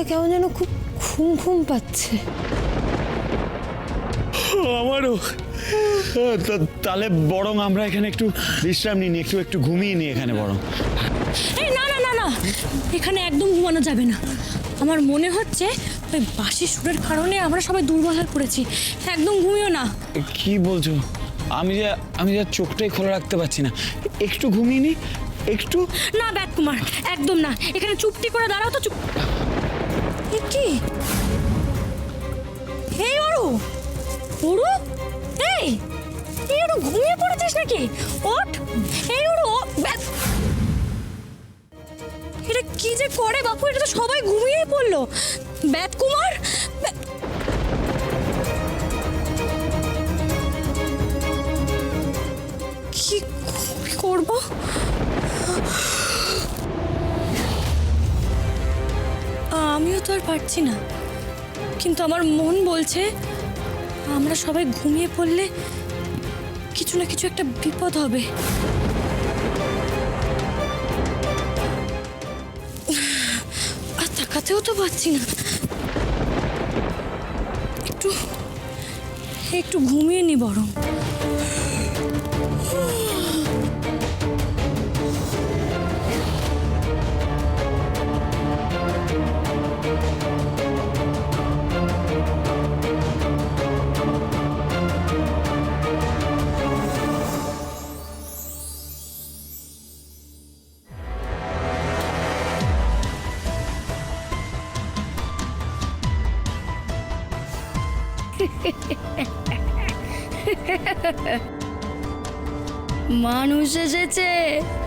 কেমন যেন খুব ঘুম ঘুম পাচ্ছে। আমারও। তাহলে বরং আমরা এখানে একটু বিশ্রাম নিই, একটু ঘুমিয়ে নিই এখানে বরং। এই না না না না, এখানে একদম ঘুমানো যাবে না। আমার মনে হচ্ছে ওই বাঁশি সুরের কারণে আমরা সবাই দুর্বল হয়ে পড়েছি। একদম ঘুমিও না। কি বলছো? আমি যা চোখটাই খোলা রাখতে পারছি না। একটু ঘুমিয়ে নিই একটু। না ব্যাট কুমার, একদম না। এখানে চুপটি করে দাঁড়াও তো। চুপ। কি এই ওরু ওরু, এই এই ওরু ঘুমিয়ে পড়েছিস নাকি? ওঠ। এই ওরু, এটা কি যে করে বাপু, এটা তো সবাই ঘুমিয়েই পড়লো। ব্যাট কুমার, কি করব? আমিও তো আর পারছি না, কিন্তু আমার মন বলছে আমরা সবাই ঘুমিয়ে পড়লে কিছু না কিছু একটা বিপদ হবে। আর তাকাতেও তো পারছি না। একটু একটু ঘুমিয়ে নি বরং। মানুষ এসেছে,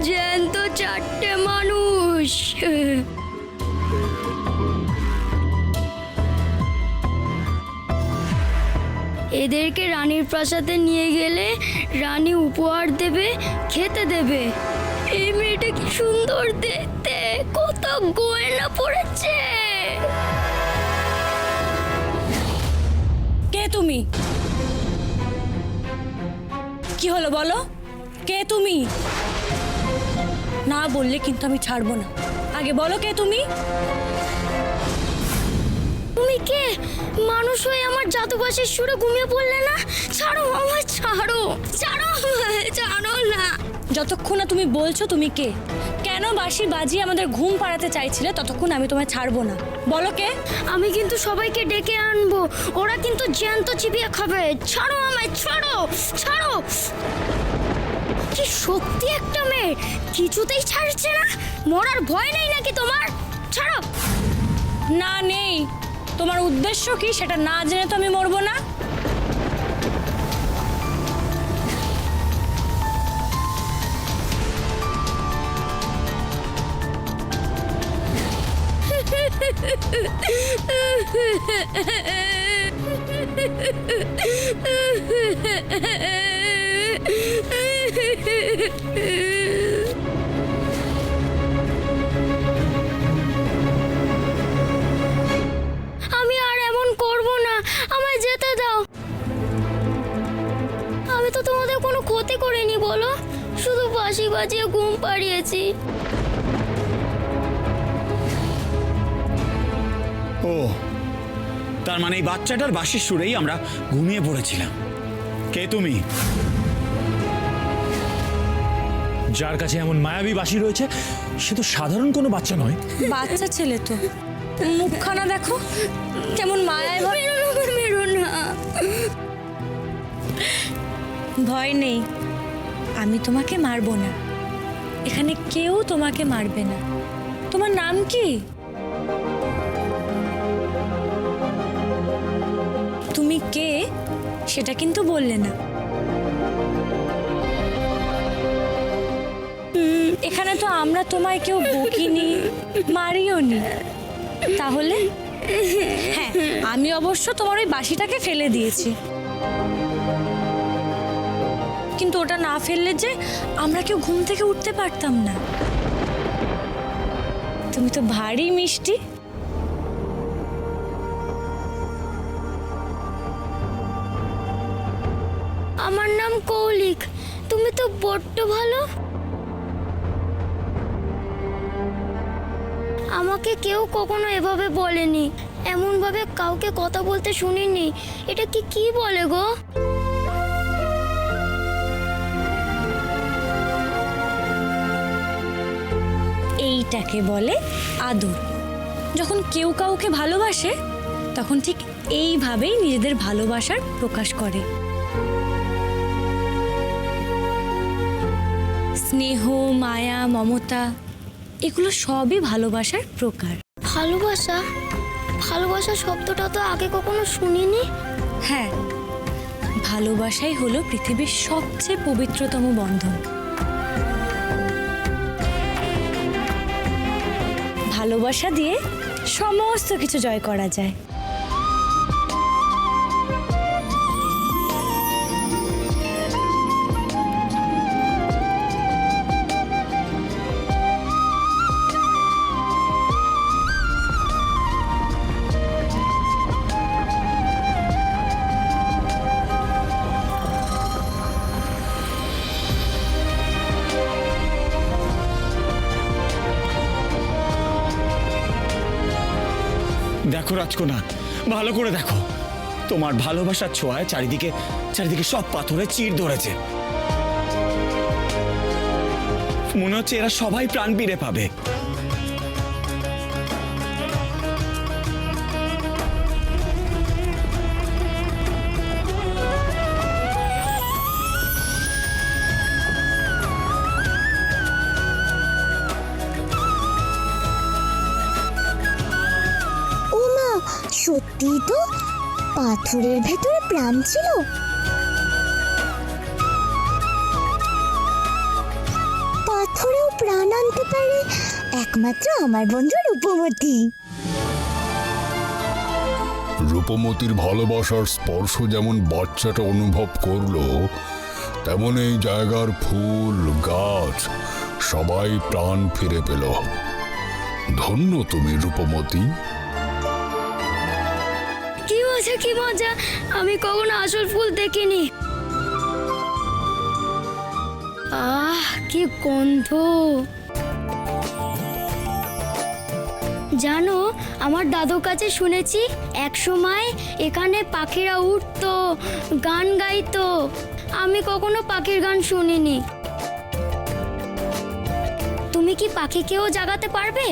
জ্যান্ত 4টে মানুষ। এদেরকে রানীর প্রাসাদে নিয়ে গেলে রানী উপহার দেবে, খেতে দেবে। এই মেয়েটা কি সুন্দর দেখতে, কত গয়না পড়েছে। কে তুমি? কি হলো বলো, কে তুমি? না বললে কিন্তু আমি ছাড়বো না। আগে বলো কে তুমি? তুমি কে? মানুষ হয়ে আমার জাদুবাসীর সুরে ঘুমিয়ে পড়লে না? ছাড়ো আমায়, ছাড়ো ছাড়ো আমায়, ছাড়ো না। যতক্ষণ না তুমি বলছো তুমি কে, কেন বাঁশি বাজিয়ে আমাদের ঘুম পাড়াতে চাইছিলে, ততক্ষণ আমি তোমায় ছাড়বো না। বলো কে? আমি কিন্তু সবাইকে ডেকে আনবো, ওরা কিন্তু জ্যান্ত চিবিয়ে খাবে। ছাড়ো আমায়, ছাড়ো ছাড়ো। কি সত্যি একটা মেয়ে, কিছুতেই ছাড়ছে না। মরার ভয় নেই নাকি তোমার? ছাড়ো। না নেই। তোমার উদ্দেশ্য কি সেটা না জেনে তো আমি মরবো না। আমি আর এমন করব না, আমায় যেতে দাও। আমি তো তোমাদের কোনো ক্ষতি করিনি বলো, শুধু বাঁশি বাজিয়ে ঘুম পাড়িয়েছি। ও, তার মানে এই বাচ্চাটার বাঁশির সুরেই আমরা ঘুমিয়ে পড়েছিলাম। কে তুমি? যার কাছে এমন মায়াবী বাঁশি রয়েছে সে তো সাধারণ কোনো বাচ্চা নয়। বাচ্চা ছেলে তো, মুখখানা দেখো কেমন মায়ায় ভয়। মেরো না। ভয় নেই, আমি তোমাকে মারবো না। এখানে কেউ তোমাকে মারবে না। তোমার নাম কি? তুমি কে সেটা কিন্তু বললে না। এখানে তো আমরা তোমায় কেউ বকিনি, মারিও নি। তাহলে হ্যাঁ, আমি অবশ্য তোমার ওই বাঁশিটাকে ফেলে দিয়েছি, কিন্তু ওটা না ফেললে যে আমরা কেউ ঘুম থেকে উঠতে পারতাম না। তুমি তো ভারী মিষ্টি। আমার নাম কৌলিক, তুমি তো বড্ড ভালো। আমাকে কেউ কখনো এভাবে বলেনি, এমনভাবে কাউকে কথা বলতে শুনিনি। এটা কি বলে গো? এইটাকে বলে আদর। যখন কেউ কাউকে ভালোবাসে তখন ঠিক এইভাবেই নিজেদের ভালোবাসার প্রকাশ করে। স্নেহ, মায়া, মমতা এগুলো সবই ভালোবাসার প্রকার। ভালোবাসা? ভালোবাসা শব্দটা তো আগে কখনো শুনিনি। হ্যাঁ, ভালোবাসাই হলো পৃথিবীর সবচেয়ে পবিত্রতম বন্ধন। ভালোবাসা দিয়ে সমস্ত কিছু জয় করা যায়। দেখো রাজকন্যা, ভালো করে দেখো, তোমার ভালোবাসার ছোঁয়ায় চারিদিকে চারিদিকে সব পাথরে চির ধরেছে। মনে হচ্ছে এরা সবাই প্রাণ ফিরে পাবে। ওমা, সত্যি তো পাথরের ভেতরে প্রাণ ছিল। পাথরেও প্রাণ আনতে পারে একমাত্র আমার বন্ধু রূপমতি। রূপমতির ভালোবাসার স্পর্শ যেমন বাচ্চাটা অনুভব করলো, তেমন এই জায়গার ফুল গাছ সবাই প্রাণ ফিরে পেল। ধন্য তুমি রূপমতি। কি মজা! আমি কখনো আসল ফুল দেখিনি। কি গন্ধ! জানো, আমার দাদুর কাছে শুনেছি এক সময় এখানে পাখিরা উঠতো, গান গাইতো। আমি কখনো পাখির গান শুনিনি। তুমি কি পাখিকেও জাগাতে পারবে?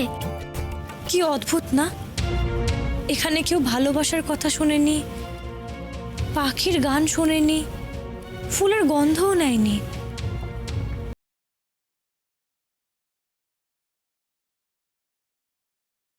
কি অদ্ভুত না, এখানে কেউ ভালোবাসার কথা শোনেনি, পাখির গান শোনেনি, ফুলের গন্ধও নেয়নি।